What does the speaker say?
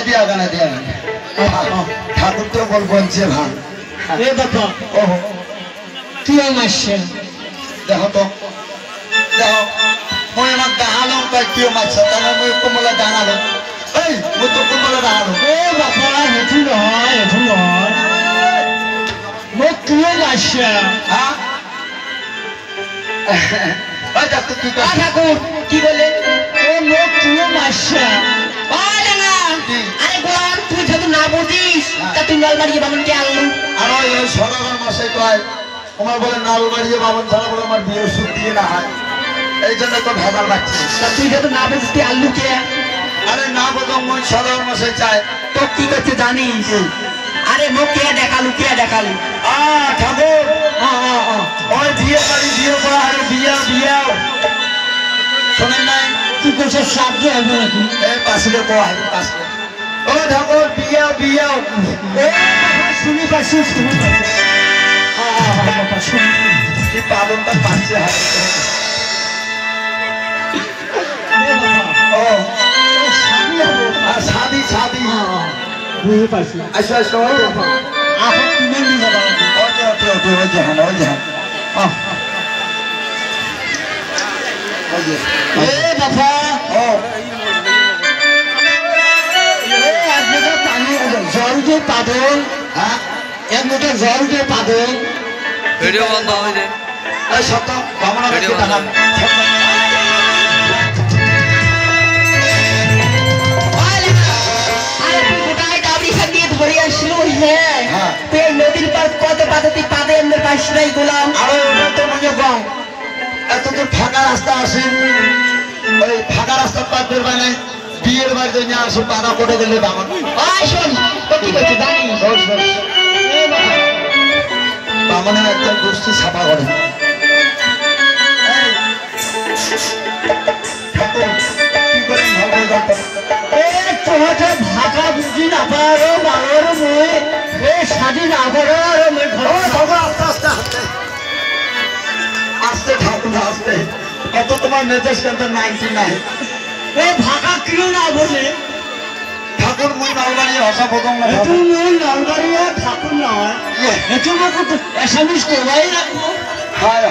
দিয়া গানে দিয়া ঠাকুর তো বল বলছে ভাই এ বাবা ও কি মাসছে দেখো তো দেখো মই আমাক দেখালো তাই কিয় মাছছে তাহলে মই কোমলা দাঁড়ালো এই মই তো কোমলা দাঁড়ালো এ বাবা হেতু নহয় মোক কিয় মাসছে হ্যাঁ ওই ডাক্তার তুই তো ঠাকুর কি বলে ও মোক কিয় মাসছে আরে গোলাম তুই যেহেতু না বুঝিস তা তুই নলবাড়ি বামনকে আনলু আর ওই সরকার মাসে কয় তোমার বলে নালবাড়িয়ে বামন ছাড়া বলে আমার বিয়ে ওষুধ দিয়ে না হয় এই জন্য তো ভেজাল রাখছি তা তুই যেহেতু না বুঝিস তুই আনলু কে আরে না বোঝো মই সরকার মাসে চাই তো কি করতে জানিস আরে মোক কে দেখালু ঠাকুর ওই বিয়ে বাড়ি বিয়ে করা আরে বিয়াও শোনেন নাই তুই কোথাও সাহায্য হবে নাকি এই পাশে কোয়া পাশে ও ঠাকুর বিয়াও শুনি পাচ্ছি কি পালনটা পাচ্ছে ও আর শাদি বুঝতে পারছি আচ্ছা আপন তুমি নিয়ে যাবা ওই জাহান এ বাবা ও এক মোটা পানি জল দিয়ে পাদল হ্যাঁ এক মোটা জল দিয়ে পাদল ভিডিও বন্ধ হয়ে যায় এই সত্য বামনা ব্যক্তি টাকা হ্যাঁ নদীর পার কত পাদতি পাদে এমনি পাইস নাই গোলাম আরে ওটা তো মনে কম এত তো ফাঁকা রাস্তা আছে ওই ফাঁকা রাস্তা পার করবে না বিয়ের বাড়ি জন্য আসো পাড়া করে দিলে বামন শোন তো কি করছে জানিস বামনের একটা গোষ্ঠী ছাপা করে কি করে ভালো জানতো তোমাকে ভাষা বুঝি না পারো বাংলার মই এ স্বাধী না করো আস্তে ঠাকুর আস্তে কত তোমার মেজাজ কিন্তু 99 এ ভাষা কিও না বলে ঠাকুর মুই নালবাড়ি ভাষা প্রথম না এটু মই নলবাড়িয়া ঠাকুর নয় এটু মোক এসামিস করবাই লাগবো হয়